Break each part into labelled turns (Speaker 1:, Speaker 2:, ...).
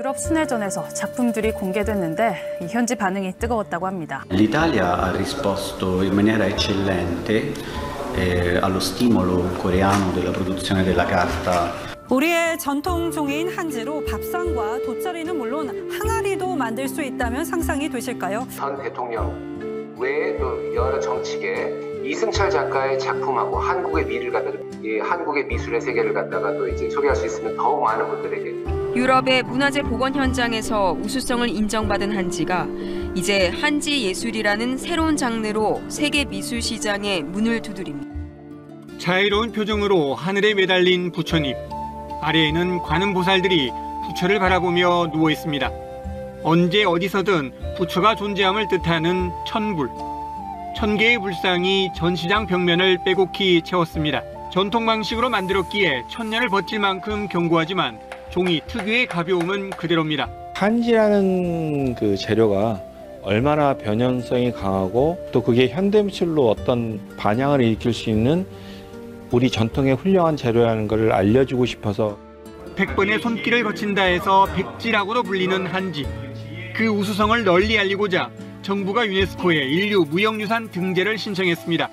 Speaker 1: 유럽 순회전에서 작품들이 공개됐는데 현지 반응이 뜨거웠다고 합니다.
Speaker 2: L'Italia ha risposto in maniera eccellente allo stimolo coreano della produzione della carta.
Speaker 3: 우리의 전통 종이인 한지로 밥상과 돗자리는 물론 항아리도 만들 수 있다면 상상이 되실까요?
Speaker 4: 전 대통령 외에 또 여러 정치계 이승철 작가의 작품하고 한국의 미를 갖다가 한국의 미술의 세계를 갖다가 또 이제 소개할 수 있으면 더욱 많은 분들에게.
Speaker 5: 유럽의 문화재 복원 현장에서 우수성을 인정받은 한지가 이제 한지 예술이라는 새로운 장르로 세계 미술 시장에 문을 두드립니다.
Speaker 6: 자애로운 표정으로 하늘에 매달린 부처님. 아래에는 관음보살들이 부처를 바라보며 누워 있습니다. 언제 어디서든 부처가 존재함을 뜻하는 천불. 1000개의 불상이 전시장 벽면을 빼곡히 채웠습니다. 전통 방식으로 만들었기에 1000년을 버틸 만큼 견고하지만 종이 특유의 가벼움은 그대로입니다.
Speaker 7: 한지라는 그 재료가 얼마나 변형성이 강하고 또 그게 현대미술로 어떤 반향을 일으킬 수 있는 우리 전통의 훌륭한 재료라는 것을 알려주고 싶어서
Speaker 6: 100번의 손길을 거친다 해서 백지라고도 불리는 한지. 그 우수성을 널리 알리고자 정부가 유네스코에 인류 무형유산 등재를 신청했습니다.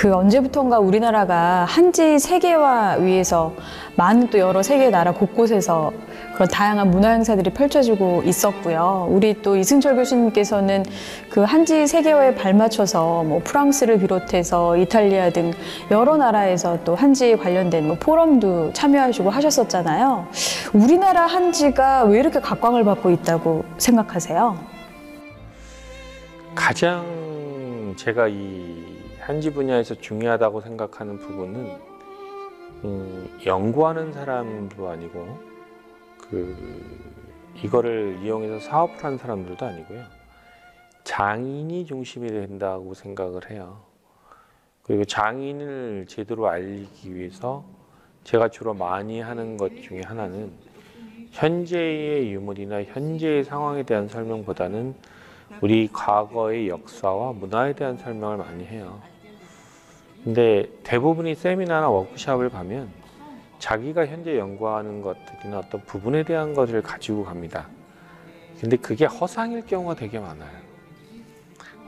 Speaker 8: 그 언제부턴가 우리나라가 한지 세계화 위해서 많은 또 여러 세계 나라 곳곳에서 그런 다양한 문화 행사들이 펼쳐지고 있었고요. 우리 또 이승철 교수님께서는 그 한지 세계화에 발맞춰서 뭐 프랑스를 비롯해서 이탈리아 등 여러 나라에서 또 한지에 관련된 뭐 포럼도 참여하시고 하셨었잖아요. 우리나라 한지가 왜 이렇게 각광을 받고 있다고 생각하세요?
Speaker 7: 가장 제가 이 한지 분야에서 중요하다고 생각하는 부분은 연구하는 사람도 아니고 이거를 이용해서 사업을 하는 사람들도 아니고요. 장인이 중심이 된다고 생각을 해요. 그리고 장인을 제대로 알리기 위해서 제가 주로 많이 하는 것 중에 하나는 현재의 유물이나 현재의 상황에 대한 설명보다는 우리 과거의 역사와 문화에 대한 설명을 많이 해요. 근데 대부분이 세미나나 워크숍을 가면 자기가 현재 연구하는 것들이나 어떤 부분에 대한 것을 가지고 갑니다. 근데 그게 허상일 경우가 되게 많아요.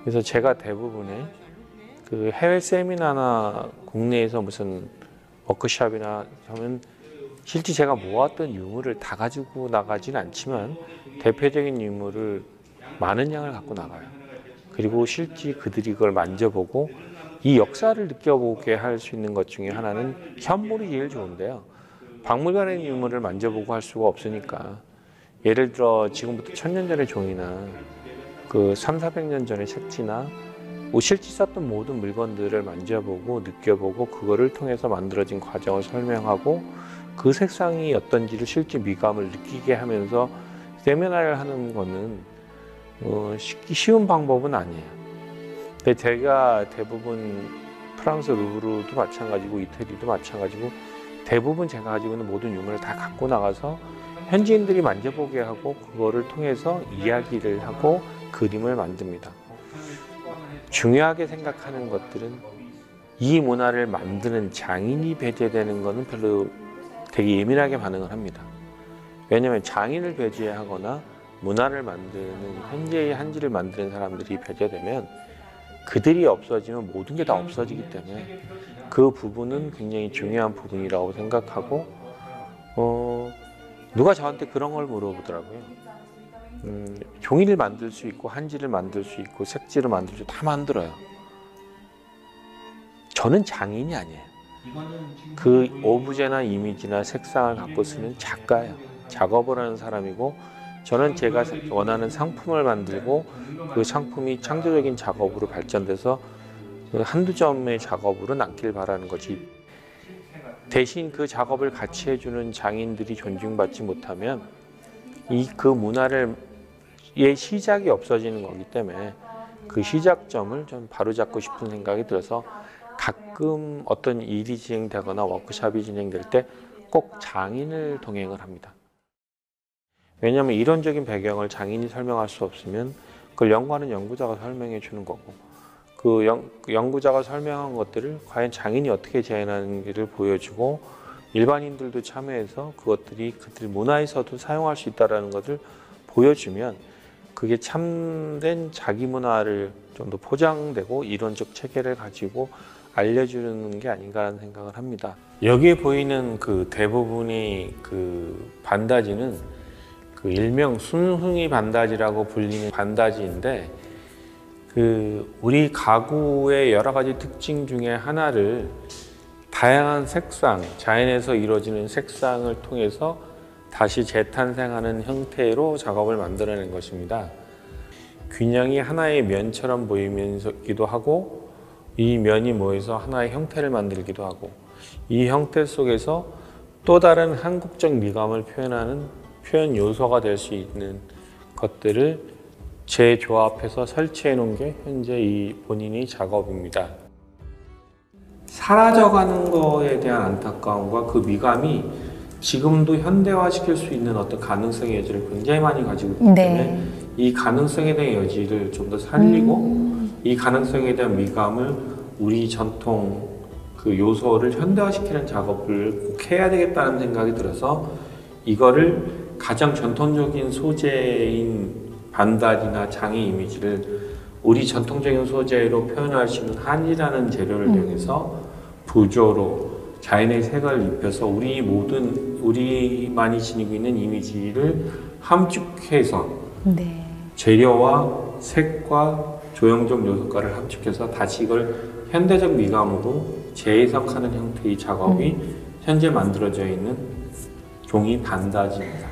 Speaker 7: 그래서 제가 대부분의 그 해외 세미나나 국내에서 무슨 워크숍이나 하면 실제 제가 모았던 유물을 다 가지고 나가진 않지만 대표적인 유물을 많은 양을 갖고 나가요. 그리고 실제 그들이 그걸 만져보고 이 역사를 느껴보게 할 수 있는 것 중에 하나는 현물이 제일 좋은데요. 박물관에 있는 유물을 만져보고 할 수가 없으니까 예를 들어 지금부터 1000년 전의 종이나 그 300~400년 전의 색지나 뭐 실제 썼던 모든 물건들을 만져보고 느껴보고 그거를 통해서 만들어진 과정을 설명하고 그 색상이 어떤지를 실제 미감을 느끼게 하면서 세미나를 하는 거는 쉬운 방법은 아니에요. 근데 제가 대부분 프랑스 루브르도 마찬가지고 이태리도 마찬가지고 대부분 제가 가지고 있는 모든 유물을 다 갖고 나가서 현지인들이 만져보게 하고 그거를 통해서 이야기를 하고 그림을 만듭니다. 중요하게 생각하는 것들은 이 문화를 만드는 장인이 배제되는 것은 별로 되게 예민하게 반응을 합니다. 왜냐하면 장인을 배제하거나 문화를 만드는 현재의 한지를 만드는 사람들이 배제되면 그들이 없어지면 모든 게 다 없어지기 때문에 그 부분은 굉장히 중요한 부분이라고 생각하고 누가 저한테 그런 걸 물어보더라고요. 종이를 만들 수 있고 한지를 만들 수 있고 색지를 만들 수 있고 다 만들어요. 저는 장인이 아니에요. 그 오브제나 이미지나 색상을 갖고 쓰는 작가예요. 작업을 하는 사람이고 저는 제가 원하는 상품을 만들고 그 상품이 창조적인 작업으로 발전돼서 한두 점의 작업으로 남길 바라는 거지. 대신 그 작업을 같이 해주는 장인들이 존중받지 못하면 그 문화의 시작이 없어지는 거기 때문에 그 시작점을 좀 바로잡고 싶은 생각이 들어서 가끔 어떤 일이 진행되거나 워크숍이 진행될 때 꼭 장인을 동행을 합니다. 왜냐하면 이론적인 배경을 장인이 설명할 수 없으면 그걸 연구하는 연구자가 설명해 주는 거고 그 연구자가 설명한 것들을 과연 장인이 어떻게 재현하는지를 보여주고 일반인들도 참여해서 그것들이 그들 문화에서도 사용할 수 있다는 것을 보여주면 그게 참된 자기 문화를 좀 더 포장되고 이론적 체계를 가지고 알려주는 게 아닌가라는 생각을 합니다. 여기에 보이는 그 대부분의 그 반다지는 그 일명 순흥이 반다지라고 불리는 반다지인데 그 우리 가구의 여러 가지 특징 중에 하나를 다양한 색상, 자연에서 이루어지는 색상을 통해서 다시 재탄생하는 형태로 작업을 만들어낸 것입니다. 균형이 하나의 면처럼 보이면서기도 하고 이 면이 모여서 하나의 형태를 만들기도 하고 이 형태 속에서 또 다른 한국적 미감을 표현하는 표현 요소가 될 수 있는 것들을 재조합해서 설치해 놓은 게 현재 이 본인의 작업입니다. 사라져가는 거에 대한 안타까움과 그 미감이 지금도 현대화시킬 수 있는 어떤 가능성의 여지를 굉장히 많이 가지고 있기 때문에 이 가능성에 대한 여지를 좀 더 살리고 이 가능성에 대한 미감을 우리 전통 그 요소를 현대화시키는 작업을 꼭 해야 되겠다는 생각이 들어서 이거를 가장 전통적인 소재인 반다지나 장의 이미지를 우리 전통적인 소재로 표현할 수 있는 한이라는 재료를 이용해서 부조로 자연의 색을 입혀서 우리만이 지니고 있는 이미지를 함축해서
Speaker 8: 네.
Speaker 7: 재료와 색과 조형적 요소가를 함축해서 다시 이걸 현대적 미감으로 재해석하는 형태의 작업이 현재 만들어져 있는 종이 반다지입니다.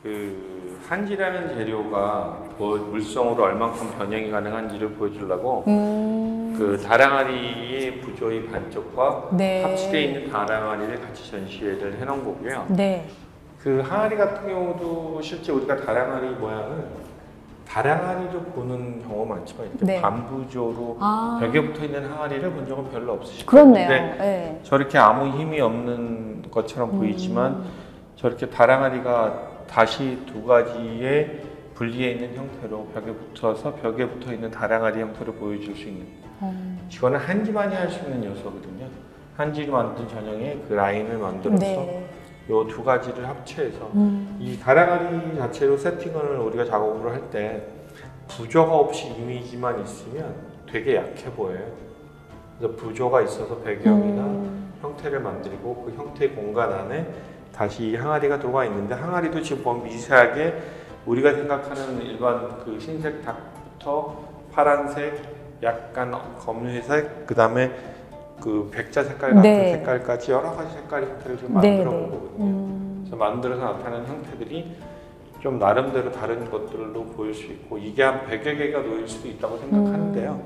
Speaker 7: 그 한지라는 재료가 물성으로 얼만큼 변형이 가능한지를 보여주려고 그 다랑아리의 부조의 반쪽과
Speaker 8: 네.
Speaker 7: 합치되어 있는 다랑아리를 같이 전시회를 해놓은 거고요.
Speaker 8: 네.
Speaker 7: 그 항아리 같은 경우도 실제 우리가 다랑아리 모양을 다랑아리로 보는 경우가 많지만 이렇게
Speaker 8: 네.
Speaker 7: 반부조로 벽에 붙어 있는 항아리를 본 적은 별로 없으실 거예요.
Speaker 8: 그렇네요.
Speaker 7: 근데
Speaker 8: 네.
Speaker 7: 저렇게 아무 힘이 없는 것처럼 보이지만 저렇게 다랑아리가 다시 두 가지의 분리해 있는 형태로 벽에 붙어서 벽에 붙어 있는 다랑아리 형태를 보여줄 수 있는 이거는 한지만이 할 수 있는 요소거든요. 한지로 만든 전형의 그 라인을 만들어서
Speaker 8: 네.
Speaker 7: 요 두 가지를 합체해서 이 다랑아리 자체로 세팅을 우리가 작업을 할 때 부조가 없이 이미지만 있으면 되게 약해 보여요. 그래서 부조가 있어서 배경이나 형태를 만들고 그 형태의 공간 안에 다시 이 항아리가 들어가 있는데 항아리도 지금 보면 미세하게 우리가 생각하는 일반 그 흰색부터 파란색, 약간 검은색, 그 다음에 그 백자 색깔 같은
Speaker 8: 네.
Speaker 7: 색깔까지 여러 가지 색깔의 형태를 좀
Speaker 8: 네,
Speaker 7: 만들어 본
Speaker 8: 네.
Speaker 7: 거거든요. 그래서 만들어서 나타나는 형태들이 좀 나름대로 다른 것들로 보일 수 있고 이게 한 100여 개가 놓일 수도 있다고 생각하는데요.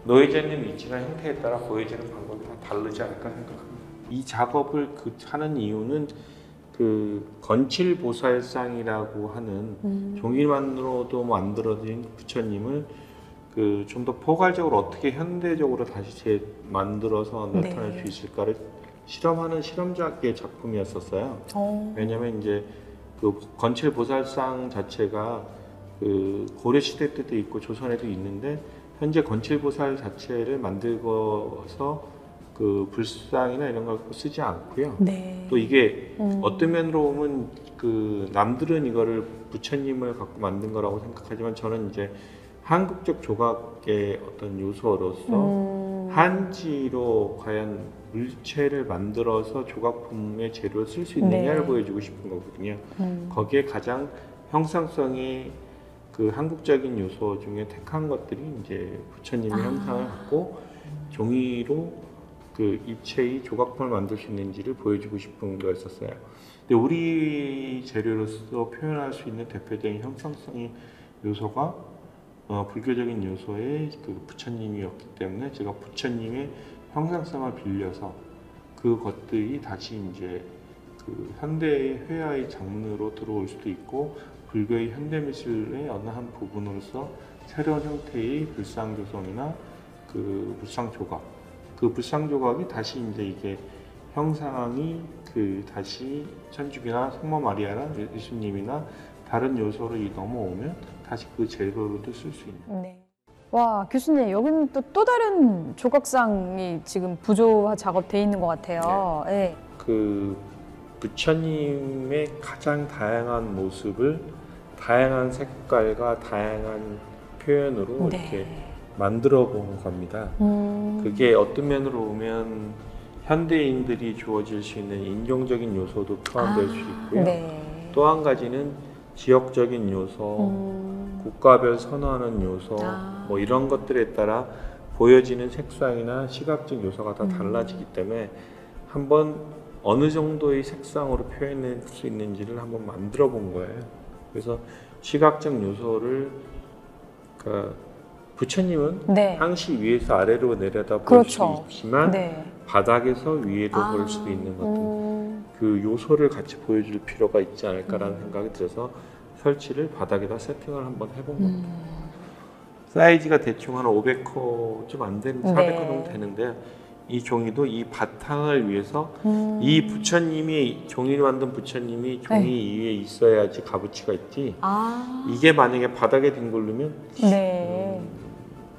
Speaker 7: 놓여져 있는 위치나 형태에 따라 보여지는 방법이 다 다르지 않을까 생각합니다. 이 작업을 하는 이유는 그 건칠보살상이라고 하는 종이만으로도 만들어진 부처님을 그 좀 더 포괄적으로 어떻게 현대적으로 다시 만들어서 나타낼 수 있을까를 실험하는 실험작의 작품이었었어요. 왜냐하면 이제 그 건칠보살상 자체가 그 고려 시대 때도 있고 조선에도 있는데 현재 건칠보살 자체를 만들고서 그 불상이나 이런 걸 쓰지 않고요.
Speaker 8: 네.
Speaker 7: 또 이게 어떤 면으로 보면 그 남들은 이거를 부처님을 갖고 만든 거라고 생각하지만 저는 이제 한국적 조각의 어떤 요소로서 한지로 과연 물체를 만들어서 조각품의 재료를 쓸 수 있느냐를
Speaker 8: 네.
Speaker 7: 보여주고 싶은 거거든요. 거기에 가장 형상성이 그 한국적인 요소 중에 택한 것들이 이제 부처님의 형상을 갖고 종이로 그 입체의 조각품을 만들 수 있는지를 보여주고 싶은 거였었어요. 근데 우리 재료로서 표현할 수 있는 대표적인 형상성의 요소가 불교적인 요소의 그 부처님이었기 때문에 제가 부처님의 형상성을 빌려서 그것들이 다시 이제 그 현대의 회화의 장르로 들어올 수도 있고 불교의 현대미술의 어느 한 부분으로서 새로운 형태의 불상조성이나 그 불상조각, 그 불상조각이 다시 이제 이게 형상이 그 다시 천주교나 성모 마리아나 예수님이나 다른 요소로 넘어오면 다시 그 재료로도 쓸 수 있는.
Speaker 8: 네. 와, 교수님, 여기는 또 다른 조각상이 지금 부조화 작업돼 있는 것 같아요. 네.
Speaker 7: 그 부처님의 가장 다양한 모습을 다양한 색깔과 다양한 표현으로
Speaker 8: 네.
Speaker 7: 이렇게 만들어 본 겁니다. 그게 어떤 면으로 보면 현대인들이 주어질 수 있는 인종적인 요소도 포함될 수 있고요.
Speaker 8: 네.
Speaker 7: 또 한 가지는 지역적인 요소, 국가별 선호하는 요소, 뭐 이런 것들에 따라 보여지는 색상이나 시각적 요소가 다 달라지기 때문에 한번 어느 정도의 색상으로 표현할 수 있는지를 한번 만들어 본 거예요. 그래서 시각적 요소를 그러니까 부처님은
Speaker 8: 네.
Speaker 7: 항시 위에서 아래로 내려다 볼
Speaker 8: 그렇죠.
Speaker 7: 수 있지만
Speaker 8: 네.
Speaker 7: 바닥에서 위에도 볼 수도 있는 것들 그 요소를 같이 보여줄 필요가 있지 않을까라는 생각이 들어서 설치를 바닥에다 세팅을 한번 해본 겁니다. 사이즈가 대충 한 500호 좀 안 되는 400호 정도 되는데 이 종이도 이 바탕을 위해서 이 부처님이 종이를 만든 부처님이 종이 위에 있어야지 값어치가 있지. 이게 만약에 바닥에 뒹굴르면
Speaker 8: 네.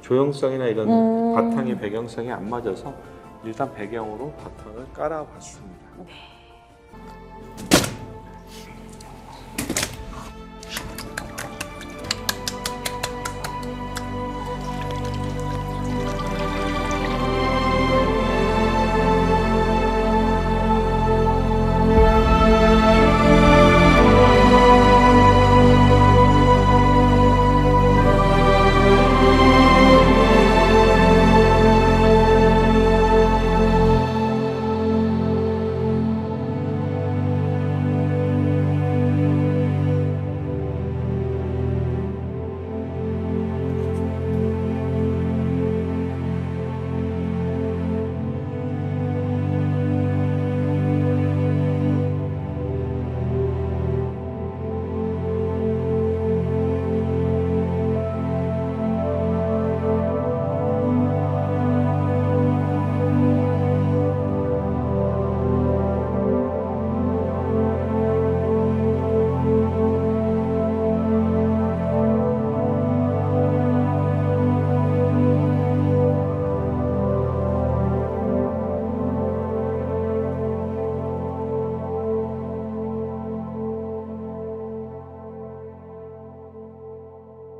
Speaker 7: 조형성이나 이런 바탕의 배경성이 안 맞아서 일단 배경으로 바탕을 깔아봤습니다.